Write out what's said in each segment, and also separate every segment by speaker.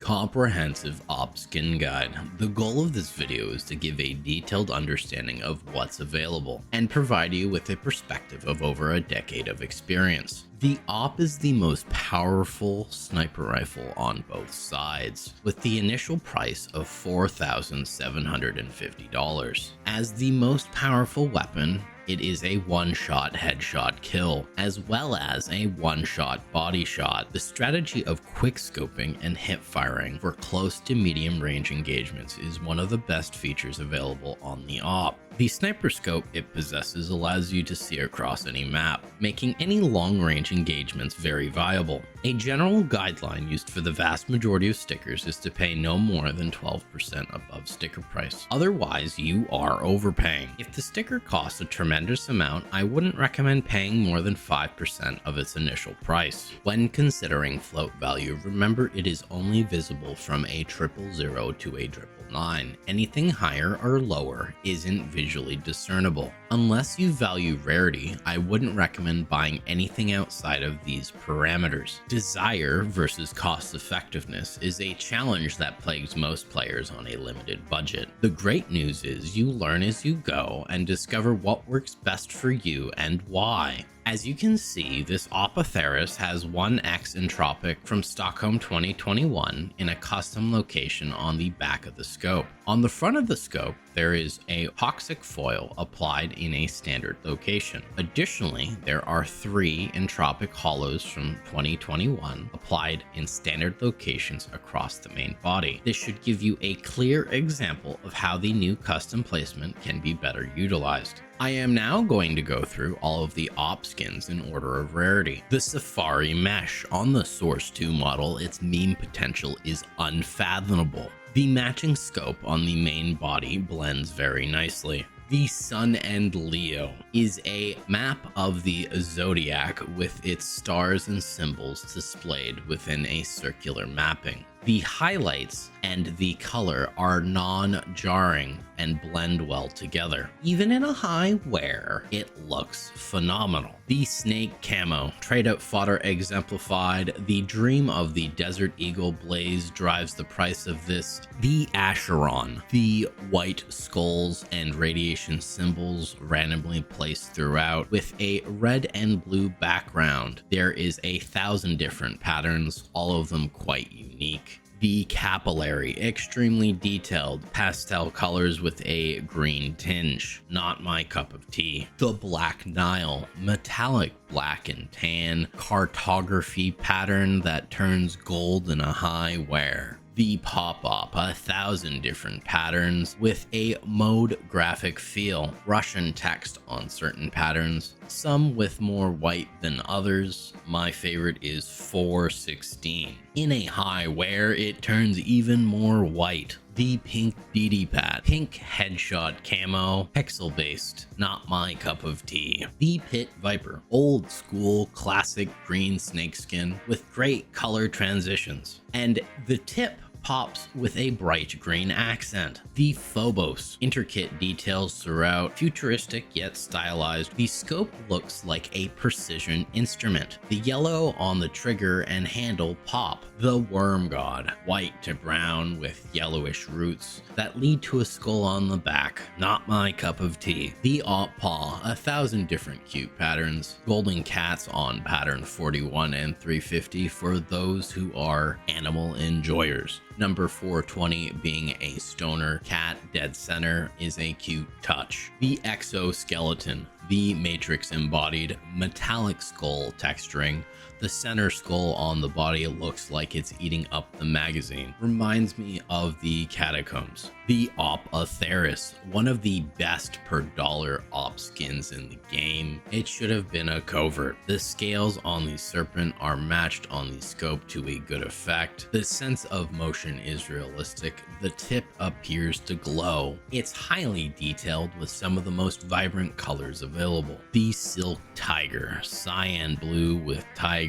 Speaker 1: Comprehensive AWP Skin Guide. The goal of this video is to give a detailed understanding of what's available and provide you with a perspective of over a decade of experience. The AWP is the most powerful sniper rifle on both sides, with the initial price of $4,750. As the most powerful weapon, it is a one-shot headshot kill, as well as a one-shot body shot. The strategy of quick scoping and hip firing for close to medium range engagements is one of the best features available on the AWP. The sniper scope it possesses allows you to see across any map, making any long-range engagements very viable. A general guideline used for the vast majority of stickers is to pay no more than 12% above sticker price. Otherwise, you are overpaying. If the sticker costs a tremendous amount, I wouldn't recommend paying more than 5% of its initial price. When considering float value, remember it is only visible from a 000 to a 999. Anything higher or lower isn't visually discernible. Unless you value rarity, I wouldn't recommend buying anything outside of these parameters. Desire versus cost effectiveness is a challenge that plagues most players on a limited budget. The great news is you learn as you go and discover what works best for you and why. As you can see, this AWP has 1x entropic from Stockholm 2021 in a custom location on the back of the scope. On the front of the scope, there is a toxic foil applied in a standard location. Additionally, there are 3 entropic hollows from 2021 applied in standard locations across the main body. This should give you a clear example of how the new custom placement can be better utilized. I am now going to go through all of the AWP skins in order of rarity. The Safari Mesh. On the Source 2 model, its meme potential is unfathomable. The matching scope on the main body blends very nicely. The Sun and Leo is a map of the zodiac with its stars and symbols displayed within a circular mapping. The highlights and the color are non-jarring and blend well together. Even in a high wear, it looks phenomenal. The Snake Camo, trade out fodder exemplified. The dream of the Desert Eagle Blaze drives the price of this. The Acheron, the white skulls and radiation symbols randomly placed throughout with a red and blue background. There is 1,000 different patterns, all of them quite unique. The Capillary, extremely detailed pastel colors with a green tinge, not my cup of tea. The Black Nile, metallic black and tan cartography pattern that turns gold in a high wear. The Pop-Up, 1,000 different patterns with a mode graphic feel, Russian text on certain patterns, some with more white than others. My favorite is 416. In a high wear, it turns even more white. The Pink DD Pad, pink headshot camo, pixel based, not my cup of tea. The Pit Viper, old school classic green snakeskin with great color transitions. And the tip pops with a bright green accent. The Phobos, intricate details throughout, futuristic yet stylized. The scope looks like a precision instrument. The yellow on the trigger and handle pop. The Worm God, white to brown with yellowish roots that lead to a skull on the back. Not my cup of tea. The AWP Paw, 1,000 different cute patterns. Golden Cats on pattern 41 and 350 for those who are animal enjoyers. Number 420 being a stoner cat dead center is a cute touch. The Exoskeleton, the matrix embodied metallic skull texturing. The center skull on the body looks like it's eating up the magazine. Reminds me of the Catacombs. The AWP Atheris, one of the best per dollar AWP skins in the game. It should have been a covert. The scales on the serpent are matched on the scope to a good effect. The sense of motion is realistic. The tip appears to glow. It's highly detailed with some of the most vibrant colors available. The Silk Tiger, cyan blue with tigers.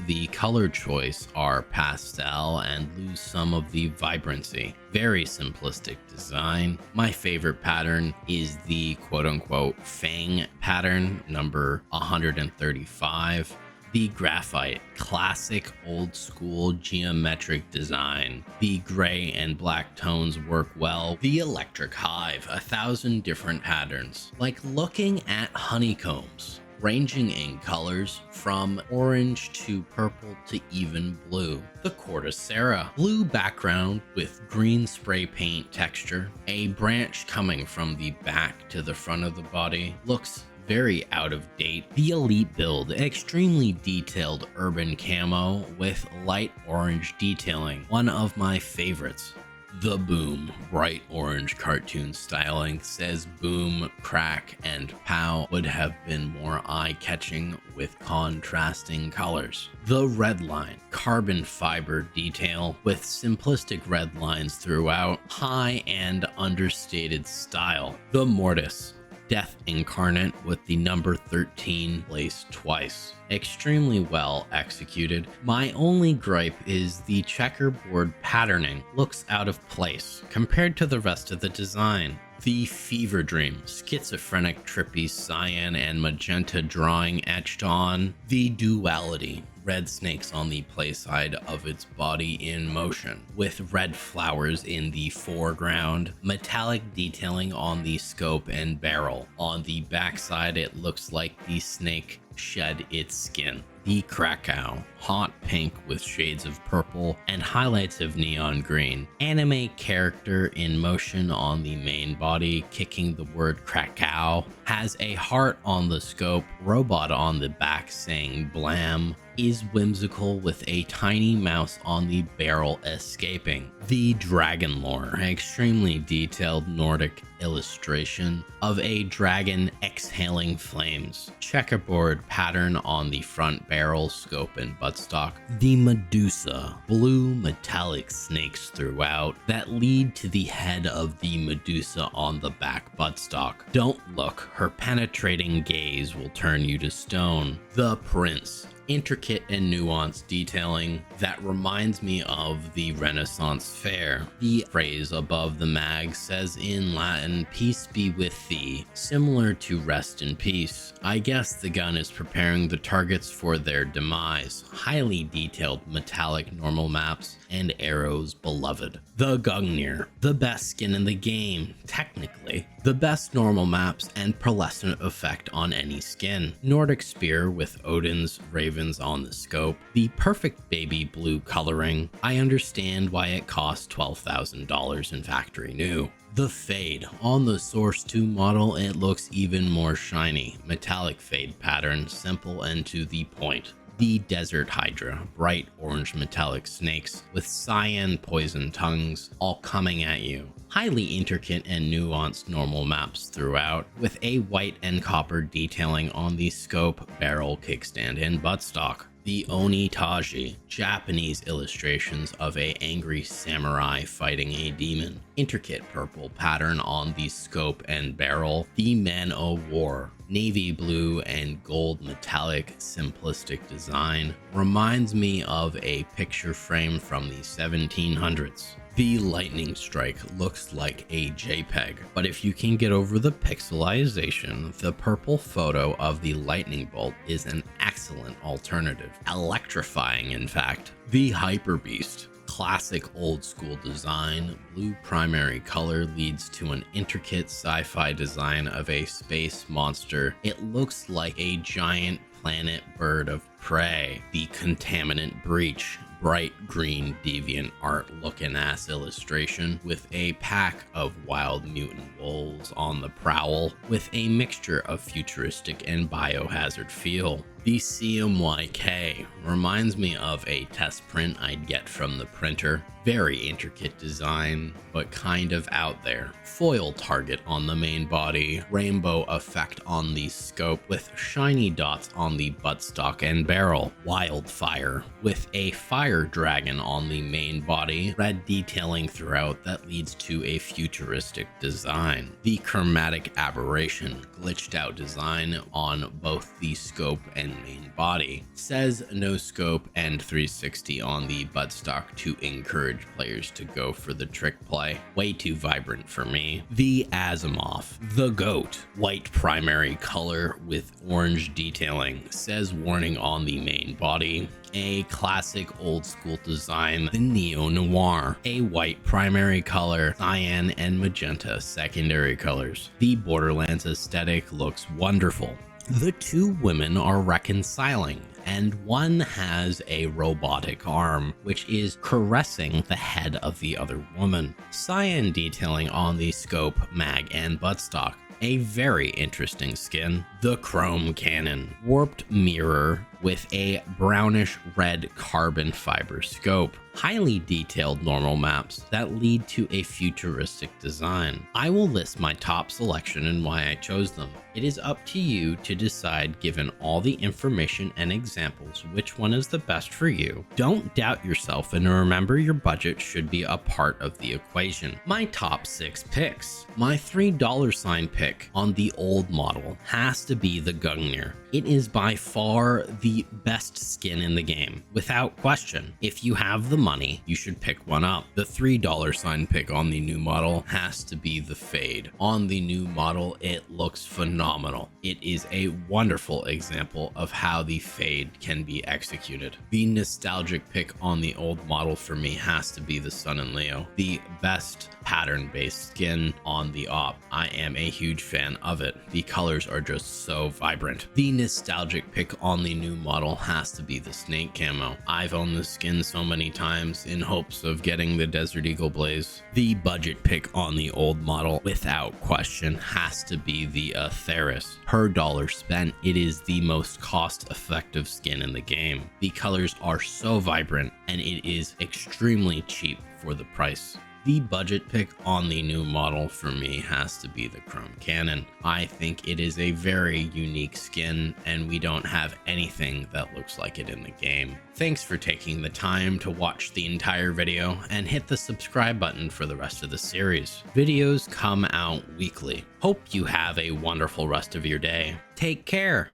Speaker 1: The color choice are pastel and lose some of the vibrancy. Very simplistic design. My favorite pattern is the quote-unquote Fang pattern, number 135. The graphite, classic old school geometric design. The gray and black tones work well. The electric hive, 1,000 different patterns, like looking at honeycombs, ranging in colors from orange to purple to even blue. The Cortacera, blue background with green spray paint texture, a branch coming from the back to the front of the body, looks very out of date. The elite build, extremely detailed urban camo with light orange detailing, one of my favorites. The boom, bright orange cartoon styling, says boom, crack, and pow would have been more eye-catching with contrasting colors. The red line, carbon fiber detail with simplistic red lines throughout, high and understated style. The mortise, death incarnate with the number 13 placed twice. Extremely well executed. My only gripe is the checkerboard patterning looks out of place compared to the rest of the design. The fever dream, schizophrenic trippy cyan and magenta drawing etched on. The duality, red snakes on the play side of its body in motion, with red flowers in the foreground, metallic detailing on the scope and barrel. On the backside, it looks like the snake shed its skin. The Krakow, hot pink with shades of purple and highlights of neon green. Anime character in motion on the main body, kicking the word Krakow. Has a heart on the scope, robot on the back saying blam. Is whimsical with a tiny mouse on the barrel escaping. The dragon lore, extremely detailed Nordic illustration of a dragon exhaling flames. Checkerboard pattern on the front barrel, scope, and buttstock. The Medusa, blue metallic snakes throughout that lead to the head of the Medusa on the back buttstock. Don't look, her penetrating gaze will turn you to stone. The Prince, intricate and nuanced detailing that reminds me of the Renaissance fair. The phrase above the mag says in Latin, "Peace be with thee," similar to rest in peace. I guess the gun is preparing the targets for their demise. Highly detailed metallic normal maps and arrows beloved. The Gungnir, the best skin in the game, technically. The best normal maps and pearlescent effect on any skin. Nordic spear with Odin's ravens on the scope. The perfect baby blue coloring. I understand why it costs $12,000 in factory new. The fade, on the Source 2 model it looks even more shiny. Metallic fade pattern, simple and to the point. The Desert Hydra, bright orange metallic snakes with cyan poison tongues all coming at you. Highly intricate and nuanced normal maps throughout, with a white and copper detailing on the scope, barrel, kickstand, and buttstock. The Onitaji, Japanese illustrations of a angry samurai fighting a demon. Intricate purple pattern on the scope and barrel. The Men o' War, navy blue and gold metallic simplistic design. Reminds me of a picture frame from the 1700s. The lightning strike looks like a JPEG, but if you can get over the pixelization, the purple photo of the lightning bolt is an excellent alternative. Electrifying, in fact. The Hyper Beast, classic old school design, blue primary color leads to an intricate sci-fi design of a space monster. It looks like a giant planet bird of prey. The Contaminant Breach, bright green deviant art looking ass illustration with a pack of wild mutant wolves on the prowl with a mixture of futuristic and biohazard feel. The CMYK reminds me of a test print I'd get from the printer. Very intricate design, but kind of out there. Foil target on the main body, rainbow effect on the scope with shiny dots on the buttstock and barrel. Wildfire with a fire dragon on the main body, red detailing throughout that leads to a futuristic design. The Chromatic Aberration, glitched out design on both the scope and and main body. Says no scope and 360 on the buttstock to encourage players to go for the trick play. Way too vibrant for me. The Asimov, the GOAT, white primary color with orange detailing. Says warning on the main body. A classic old school design, the Neo Noir, a white primary color, cyan and magenta secondary colors. The Borderlands aesthetic looks wonderful. The two women are reconciling, and one has a robotic arm, which is caressing the head of the other woman. Cyan detailing on the scope, mag, and buttstock. A very interesting skin. The Chrome Cannon, warped mirror with a brownish red carbon fiber scope. Highly detailed normal maps that lead to a futuristic design. I will list my top selection and why I chose them. It is up to you to decide, given all the information and examples, which one is the best for you. Don't doubt yourself, and remember your budget should be a part of the equation. My top 6 picks. My $3 pick on the old model has to be the Gungnir. It is by far the best skin in the game, without question. If you have the money, you should pick one up. The $3 pick on the new model has to be the Fade. On the new model, it looks phenomenal. It is a wonderful example of how the Fade can be executed. The nostalgic pick on the old model for me has to be the Sun and Leo, the best pattern-based skin on the AWP. I am a huge fan of it. The colors are just so vibrant. The nostalgic pick on the new model has to be the Snake camo. I've owned the skin so many times in hopes of getting the Desert Eagle Blaze. The budget pick on the old model, without question, has to be the Theris. Per dollar spent, it is the most cost-effective skin in the game. The colors are so vibrant, and it is extremely cheap for the price. The budget pick on the new model for me has to be the Chrome Cannon. I think it is a very unique skin, and we don't have anything that looks like it in the game. Thanks for taking the time to watch the entire video, and hit the subscribe button for the rest of the series. Videos come out weekly. Hope you have a wonderful rest of your day. Take care.